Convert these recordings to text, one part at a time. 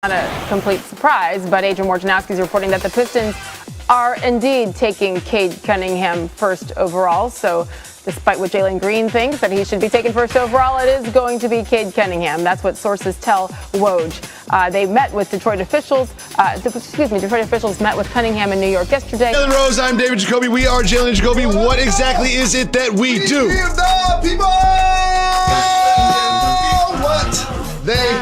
Not a complete surprise, but Adrian Wojnarowski is reporting that the Pistons are indeed taking Cade Cunningham first overall. So despite what Jalen Green thinks that he should be taken first overall, it is going to be Cade Cunningham. That's what sources tell Woj. They met with Detroit officials. Detroit officials met with Cunningham in New York yesterday. Jalen Rose, I'm David Jacoby. We are Jalen and Jacoby. What exactly is it that we do? Give the people what they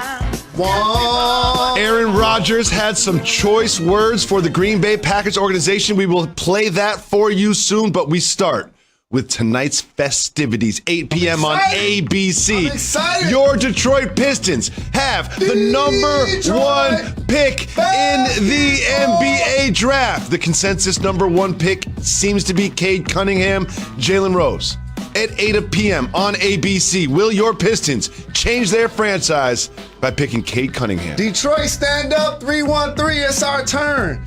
want. Aaron Rodgers had some choice words for the Green Bay Packers organization. We will play that for you soon, but we start with tonight's festivities, 8 p.m. on ABC. I'm excited. Your Detroit Pistons have the number one pick in the NBA draft. The consensus number one pick seems to be Cade Cunningham, Jalen Rose. At 8 p.m. on ABC, will your Pistons change their franchise by picking Cade Cunningham? Detroit, stand up, 313, it's our turn.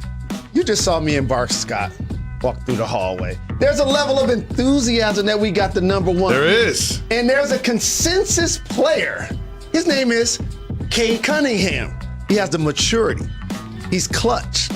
You just saw me and Bark Scott walk through the hallway. There's a level of enthusiasm that we got the number one. There is. And there's a consensus player. His name is Cade Cunningham. He has the maturity. He's clutch.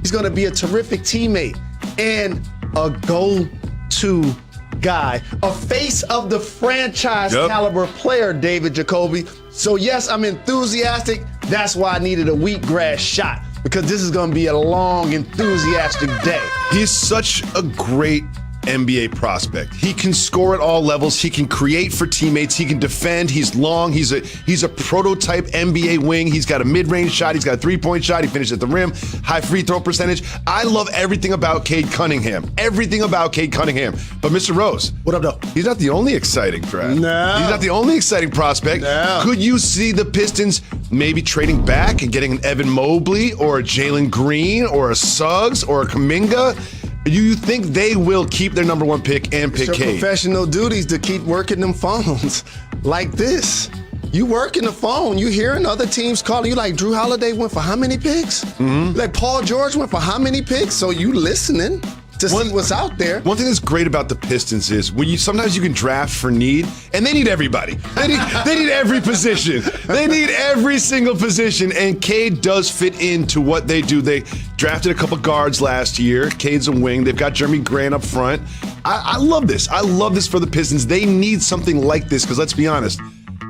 He's going to be a terrific teammate and a go-to guy, a face of the franchise caliber player, David Jacoby. So yes, I'm enthusiastic. That's why I needed a wheatgrass shot, because this is going to be a long, enthusiastic day. He's such a great NBA prospect. He can score at all levels. He can create for teammates. He can defend. He's long. He's a prototype NBA wing. He's got a mid-range shot. He's got a three-point shot. He finished at the rim. High free throw percentage. I love everything about Cade Cunningham. Everything about Cade Cunningham. But Mr. Rose, What up, though? he's not the only exciting draft. No. He's not the only exciting prospect. No. Could you see the Pistons maybe trading back and getting an Evan Mobley or a Jalen Green or a Suggs or a Kuminga? Do you think they will keep their number one pick and pick It's your Cade? professional duties to keep working them phones like this. You working the phone, you hearing other teams calling you, like Drew Holiday went for how many picks? Like Paul George went for how many picks? So you listening to see what's out there. One thing that's great about the Pistons is when sometimes you can draft for need, and they need everybody. They need every position. They need every single position, and Cade does fit into what they do. They drafted a couple guards last year. Cade's a wing. They've got Jeremy Grant up front. I love this. I love this for the Pistons. They need something like this, because let's be honest,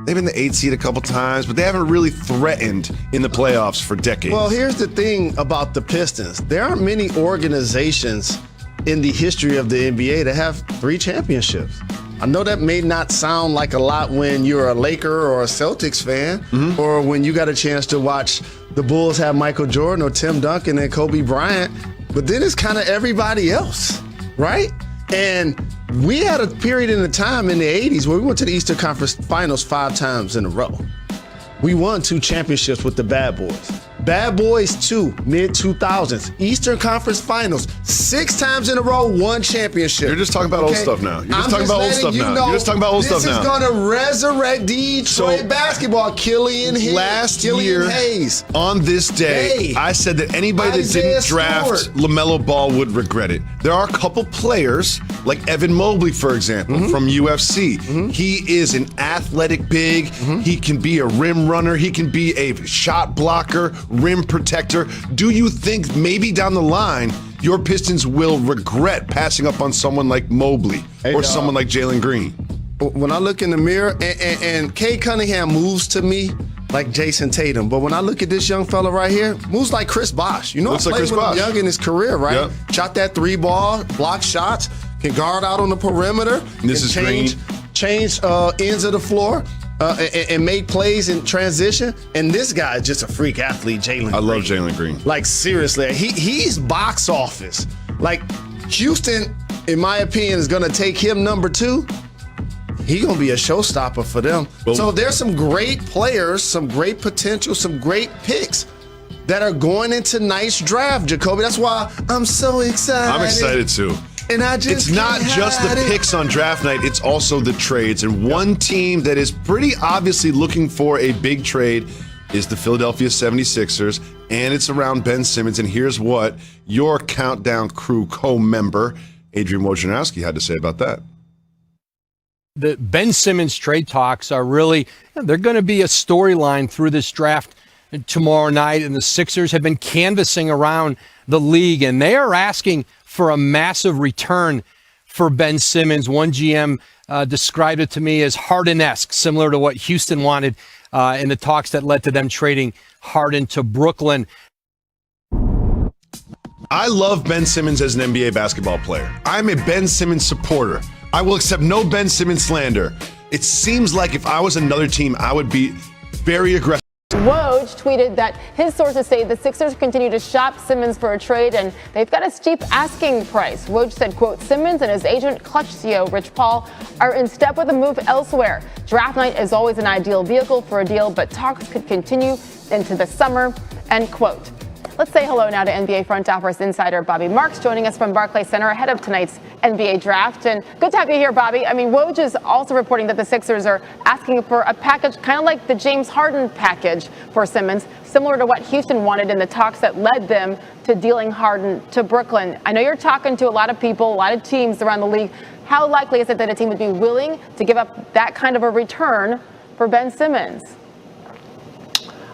they've been the 8th seed a couple times, but they haven't really threatened in the playoffs for decades. Well, here's the thing about the Pistons. There aren't many organizations in the history of the NBA to have 3 championships. I know that may not sound like a lot when you're a Laker or a Celtics fan, or when you got a chance to watch the Bulls have Michael Jordan or Tim Duncan and Kobe Bryant, but then it's kind of everybody else, right? And we had a period in the time in the 80s where we went to the Eastern Conference Finals 5 times in a row. We won 2 championships with the Bad Boys. Bad Boys 2, mid-2000s. Eastern Conference Finals, 6 times in a row, 1 championship. You're just talking about old stuff now. You're just talking about old stuff now. You're just talking about old stuff now. This is going to resurrect Detroit basketball. Killian Hayes. On this day, I said that anybody that didn't draft LaMelo Ball would regret it. There are a couple players, like Evan Mobley, for example, from UFC. He is an athletic big. He can be a rim runner. He can be a shot blocker, rim protector. Do you think maybe down the line your Pistons will regret passing up on someone like Mobley or someone like Jalen Green? When I look in the mirror, and Cade Cunningham moves to me like Jason Tatum, but when I look at this young fella right here, moves like Chris Bosh. You know, Looks I like played Chris with him Bosh. young in his career, right? Yep. Shot that 3 ball, block shots, can guard out on the perimeter. This is change ends of the floor. And make plays in transition. And this guy is just a freak athlete, Jalen Green. I love Jalen Green. Like, seriously, he's box office. Like, Houston, in my opinion, is going to take him number 2. He's going to be a showstopper for them. Well, so there's some great players, some great potential, some great picks that are going into tonight's draft, Jacoby. That's why I'm so excited. I'm excited too. And I just it's not just the picks on draft night, it's also the trades. And one team that is pretty obviously looking for a big trade is the Philadelphia 76ers, and it's around Ben Simmons. And here's what your Countdown Crew co-member, Adrian Wojnarowski, had to say about that. The Ben Simmons trade talks are really, they're going to be a storyline through this draft. tomorrow night, and the Sixers have been canvassing around the league, and they are asking for a massive return for Ben Simmons. One GM described it to me as Harden-esque, similar to what Houston wanted in the talks that led to them trading Harden to Brooklyn. I love Ben Simmons as an NBA basketball player. I'm a Ben Simmons supporter. I will accept no Ben Simmons slander. It seems like if I was another team, I would be very aggressive. Woj tweeted that his sources say the Sixers continue to shop Simmons for a trade and they've got a steep asking price. Woj said, quote, Simmons and his agent clutch CEO Rich Paul are in step with a move elsewhere. Draft night is always an ideal vehicle for a deal, but talks could continue into the summer, end quote. Let's say hello now to NBA front office insider Bobby Marks, joining us from Barclays Center ahead of tonight's NBA draft. And good to have you here, Bobby. I mean, Woj is also reporting that the Sixers are asking for a package kind of like the James Harden package for Simmons, similar to what Houston wanted in the talks that led them to dealing Harden to Brooklyn. I know you're talking to a lot of people, a lot of teams around the league. How likely is it that a team would be willing to give up that kind of a return for Ben Simmons?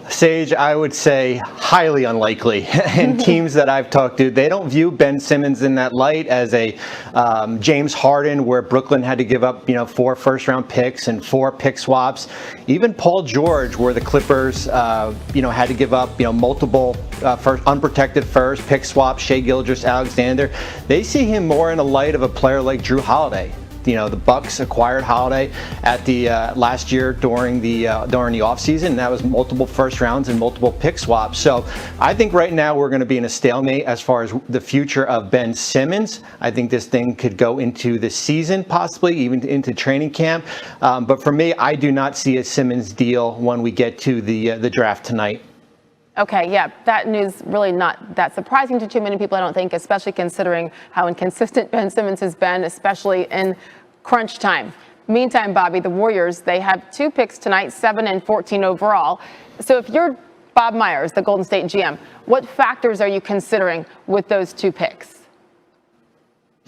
Sage, I would say highly unlikely. And teams that I've talked to, they don't view Ben Simmons in that light as a James Harden, where Brooklyn had to give up, 4 first-round picks and 4 pick swaps. Even Paul George, where the Clippers, had to give up, multiple unprotected first pick swaps, Shai Gilgeous-Alexander. They see him more in the light of a player like Drew Holiday. The Bucks acquired Holiday at the last year during the offseason, and that was multiple first rounds and multiple pick swaps. So I think right now we're going to be in a stalemate as far as the future of Ben Simmons. I think this thing could go into the season, possibly even into training camp. But for me, I do not see a Simmons deal when we get to the draft tonight. Okay, yeah, that news really not that surprising to too many people, I don't think, especially considering how inconsistent Ben Simmons has been, especially in crunch time. Meantime, Bobby, the Warriors, they have 2 picks tonight, 7 and 14 overall. So if you're Bob Myers, the Golden State GM, what factors are you considering with those 2 picks?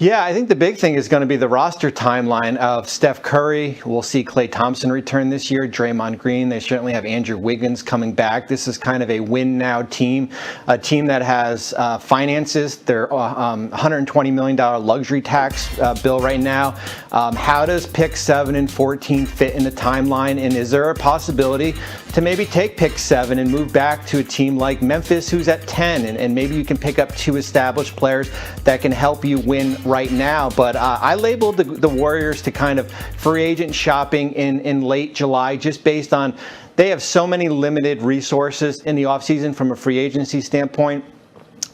Yeah, I think the big thing is going to be the roster timeline of Steph Curry. We'll see Klay Thompson return this year, Draymond Green. They certainly have Andrew Wiggins coming back. This is kind of a win-now team, a team that has finances. They're $120 million luxury tax bill right now. How does pick 7 and 14 fit in the timeline? And is there a possibility to maybe take pick 7 and move back to a team like Memphis, who's at 10, and maybe you can pick up 2 established players that can help you win right now? But I labeled the Warriors to kind of free agent shopping in late July, just based on they have so many limited resources in the offseason from a free agency standpoint.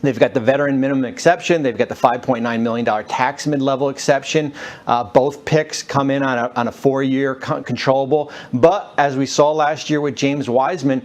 They've got the veteran minimum exception. They've got the $5.9 million tax mid-level exception. Both picks come in on a 4-year controllable. But as we saw last year with James Wiseman,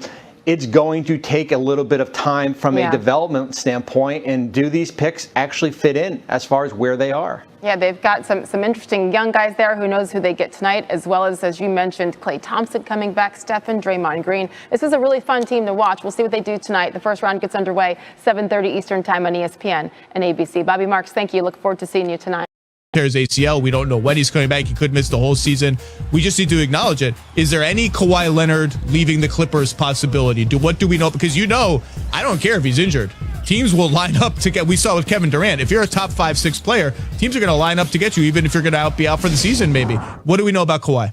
it's going to take a little bit of time from a development standpoint. And do these picks actually fit in as far as where they are? Yeah, they've got some interesting young guys there. Who knows who they get tonight, as well as you mentioned, Klay Thompson coming back, Stephen, Draymond Green. This is a really fun team to watch. We'll see what they do tonight. The first round gets underway 7:30 Eastern time on ESPN and ABC. Bobby Marks, thank you. Look forward to seeing you tonight. Tears ACL. We don't know when he's coming back. He could miss the whole season. We just need to acknowledge it. Is there any Kawhi Leonard leaving the Clippers possibility? What do we know? Because I don't care if he's injured. Teams will line up to get. We saw with Kevin Durant. If you're a top 5-6 player, teams are going to line up to get you, even if you're going to be out for the season. Maybe. What do we know about Kawhi?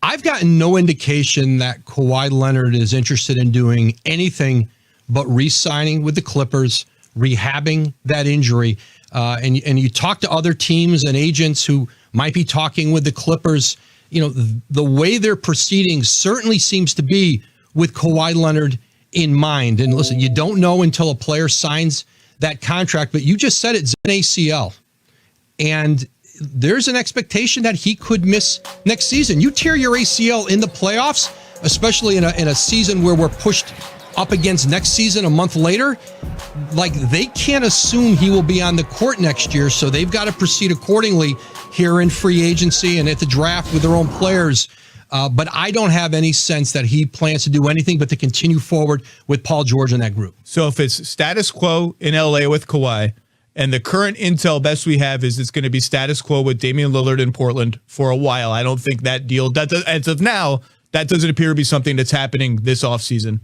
I've gotten no indication that Kawhi Leonard is interested in doing anything but re-signing with the Clippers, rehabbing that injury. And you talk to other teams and agents who might be talking with the Clippers, the way they're proceeding certainly seems to be with Kawhi Leonard in mind. And listen, you don't know until a player signs that contract, but you just said it's an ACL. And there's an expectation that he could miss next season. You tear your ACL in the playoffs, especially in a season where we're pushed up against next season a month later, like they can't assume he will be on the court next year, so they've got to proceed accordingly here in free agency and at the draft with their own players. But I don't have any sense that he plans to do anything but to continue forward with Paul George and that group. So if it's status quo in LA with Kawhi, and the current intel best we have is it's going to be status quo with Damian Lillard in Portland for a while. I don't think that deal, as of now, that doesn't appear to be something that's happening this offseason.